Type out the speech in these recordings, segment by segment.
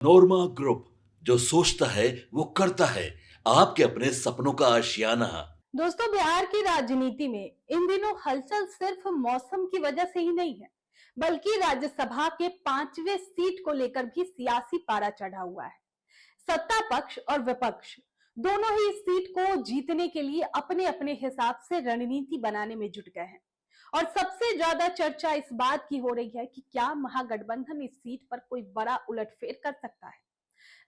नोरमा group, जो सोचता है वो करता है। आपके अपने सपनों का आशियाना। दोस्तों, बिहार की राजनीति में इन दिनों हलचल सिर्फ मौसम की वजह से ही नहीं है, बल्कि राज्यसभा के 5वें सीट को लेकर भी सियासी पारा चढ़ा हुआ है। सत्ता पक्ष और विपक्ष दोनों ही इस सीट को जीतने के लिए अपने अपने हिसाब से रणनीति बनाने में जुट गए हैं। और सबसे ज्यादा चर्चा इस बात की हो रही है कि क्या महागठबंधन इस सीट पर कोई बड़ा उलटफेर कर सकता है।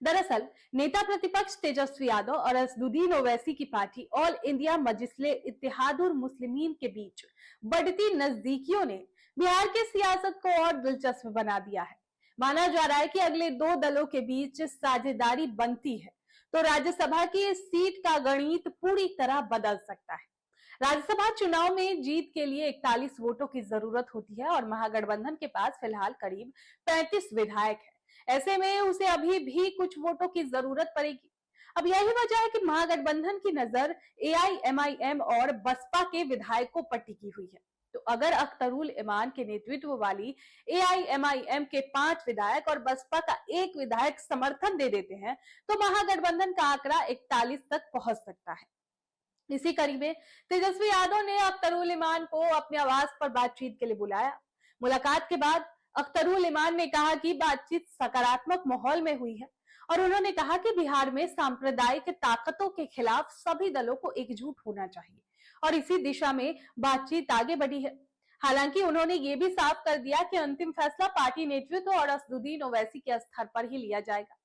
दरअसल नेता प्रतिपक्ष तेजस्वी यादव और असदुद्दीन ओवैसी की पार्टी ऑल इंडिया मजलिस इत्तेहादुल मुस्लिमीन के बीच बढ़ती नजदीकियों ने बिहार की सियासत को और दिलचस्प बना दिया है। माना जा रहा है कि अगले दो दलों के बीच साझेदारी बनती है तो राज्यसभा की इस सीट का गणित पूरी तरह बदल सकता है। राज्यसभा चुनाव में जीत के लिए 41 वोटों की जरूरत होती है और महागठबंधन के पास फिलहाल करीब 35 विधायक है। ऐसे में उसे अभी भी कुछ वोटों की जरूरत पड़ेगी। अब यही वजह है कि महागठबंधन की नजर एआईएमआईएम और बसपा के विधायकों पर टिकी हुई है। तो अगर अख्तरुल इमान के नेतृत्व वाली एआईएमआईएम के 5 विधायक और बसपा का एक विधायक समर्थन दे देते हैं तो महागठबंधन का आंकड़ा 41 तक पहुंच सकता है। इसी कड़ी में तेजस्वी यादव ने अख्तरुल इमान को अपने आवास पर बातचीत के लिए बुलाया। मुलाकात के बाद अख्तरुल इमान ने कहा कि बातचीत सकारात्मक माहौल में हुई है और उन्होंने कहा कि बिहार में सांप्रदायिक ताकतों के खिलाफ सभी दलों को एकजुट होना चाहिए और इसी दिशा में बातचीत आगे बढ़ी है। हालांकि उन्होंने ये भी साफ कर दिया कि अंतिम फैसला पार्टी नेतृत्व और असदुद्दीन ओवैसी के स्तर पर ही लिया जाएगा।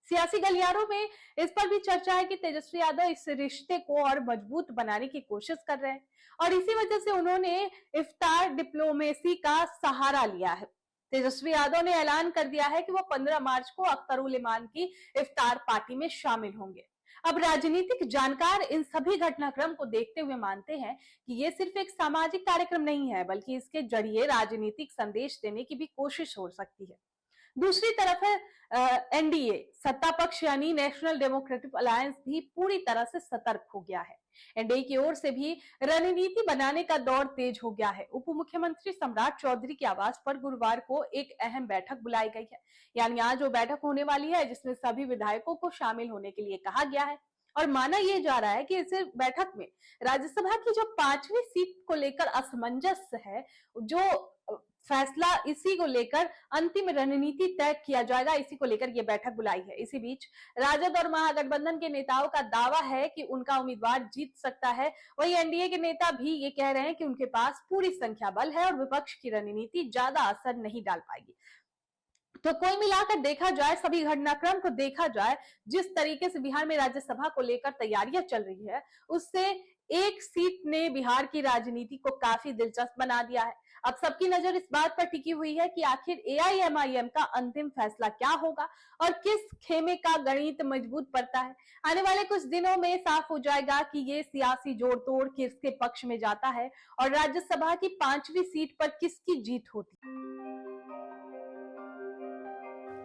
सियासी गलियारों में इस पर भी चर्चा है कि तेजस्वी यादव इस रिश्ते को और मजबूत बनाने की कोशिश कर रहे हैं और इसी वजह से उन्होंने इफ्तार डिप्लोमेसी का सहारा लिया है। तेजस्वी यादव ने ऐलान कर दिया है कि वो 15 मार्च को अख्तरुल इमान की इफ्तार पार्टी में शामिल होंगे। अब राजनीतिक जानकार इन सभी घटनाक्रम को देखते हुए मानते हैं कि ये सिर्फ एक सामाजिक कार्यक्रम नहीं है, बल्कि इसके जरिए राजनीतिक संदेश देने की भी कोशिश हो सकती है। दूसरी तरफ है एनडीए सत्ता पक्ष यानी नेशनल डेमोक्रेटिक अलायंस भी पूरी तरह से सतर्क हो गया है। एनडीए की ओर से भी रणनीति बनाने का दौर तेज हो गया है। उप मुख्यमंत्री सम्राट चौधरी के आवास पर गुरुवार को एक अहम बैठक बुलाई गई है। यानी आज वो बैठक होने वाली है जिसमें सभी विधायकों को शामिल होने के लिए कहा गया है और माना यह जा रहा है कि इस बैठक में राज्यसभा की जो 5वीं सीट को लेकर असमंजस है, जो फैसला इसी को लेकर अंतिम रणनीति तय किया जाएगा, इसी को लेकर यह बैठक बुलाई है। इसी बीच राजद और महागठबंधन के नेताओं का दावा है कि उनका उम्मीदवार जीत सकता है। वहीं एनडीए के नेता भी ये कह रहे हैं कि उनके पास पूरी संख्या बल है और विपक्ष की रणनीति ज्यादा असर नहीं डाल पाएगी। तो कोई मिलाकर देखा जाए, सभी घटनाक्रम को देखा जाए, जिस तरीके से बिहार में राज्यसभा को लेकर तैयारियां चल रही है, उससे एक सीट ने बिहार की राजनीति को काफी दिलचस्प बना दिया है। अब सबकी नजर इस बात पर टिकी हुई है कि आखिर एआईएमआईएम का अंतिम फैसला क्या होगा और किस खेमे का गणित मजबूत पड़ता है। आने वाले कुछ दिनों में साफ हो जाएगा कि ये सियासी जोड़ तोड़ किसके पक्ष में जाता है और राज्यसभा की 5वीं सीट पर किसकी जीत होती है।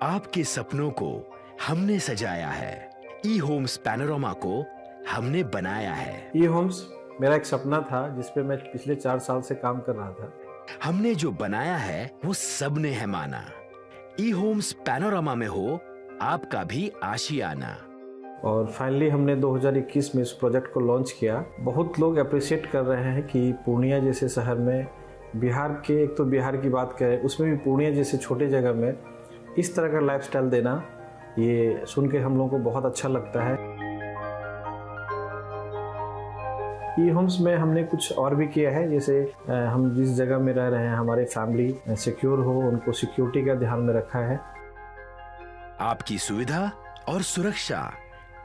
आपके सपनों को हमने सजाया है। ई होम्स पैनोरमा को हमने बनाया है। ई होम्स मेरा एक सपना था जिस पे मैं पिछले 4 साल से काम कर रहा था। हमने जो बनाया है वो सबने है माना। ई होम्स पैनोरमा में हो आपका भी आशियाना। और फाइनली हमने 2021 में इस प्रोजेक्ट को लॉन्च किया। बहुत लोग अप्रिशिएट कर रहे हैं कि पूर्णिया जैसे शहर में, बिहार के, एक तो बिहार की बात करें उसमें भी पूर्णिया जैसे छोटे जगह में इस तरह का लाइफस्टाइल देना, ये सुन के हम लोगों को बहुत अच्छा लगता है। ई होम्स में हमने कुछ और भी किया है, जैसे हम जिस जगह में रह रहे हैं हमारे फैमिली सिक्योर हो, उनको सिक्योरिटी का ध्यान में रखा है। आपकी सुविधा और सुरक्षा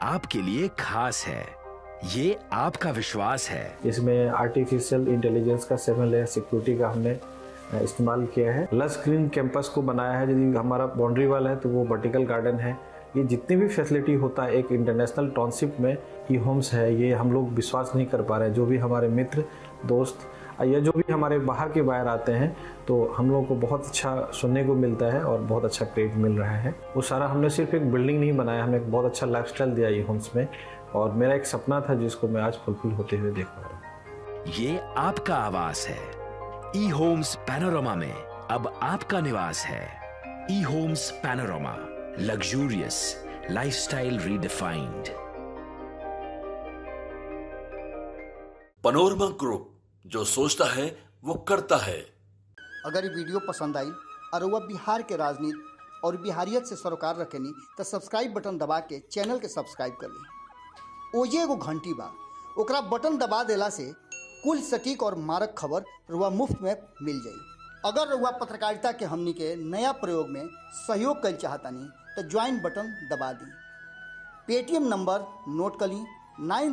आपके लिए खास है, ये आपका विश्वास है। इसमें आर्टिफिशियल इंटेलिजेंस का 7 लेयर सिक्योरिटी का हमने इस्तेमाल किया है। लस ग्रीन कैंपस को बनाया है। यदि हमारा बाउंड्री वाल है तो वो वर्टिकल गार्डन है। ये जितनी भी फैसिलिटी होता है एक इंटरनेशनल टाउनशिप में ई होम्स है, ये हम लोग विश्वास नहीं कर पा रहे हैं। जो भी हमारे मित्र दोस्त या जो भी हमारे बाहर के बाहर आते हैं तो हम लोगों को बहुत अच्छा सुनने को मिलता है और बहुत अच्छा क्रेडिट मिल रहा है। वो सारा हमने सिर्फ एक बिल्डिंग नहीं बनाया, हमने एक बहुत अच्छा लाइफस्टाइल दिया ई होम्स में और मेरा एक सपना था जिसको मैं आज फुलफिल होते हुए देख पा रहा हूँ। ये आपका आवास है। ई होम्स पैनोरमा में अब आपका निवास है। E homes panorama. Luxurious lifestyle redefined. Panorama group, जो सोचता है वो करता है। अगर ये वीडियो पसंद आई और वह बिहार के राजनीति और बिहारियत से सरोकार रखेनी तो सब्सक्राइब बटन दबा के चैनल के सब्सक्राइब कर ली। ओजे एगो घंटी बा, ओकरा बटन दबा देला से कुल सटीक और मारक खबर रुआ मुफ्त में मिल जाई। अगर रुआ पत्रकारिता के हमनी के नया प्रयोग में सहयोग कर चाहतानी तो ज्वाइन बटन दबा दी। पेटीएम नंबर नोट कर ली 9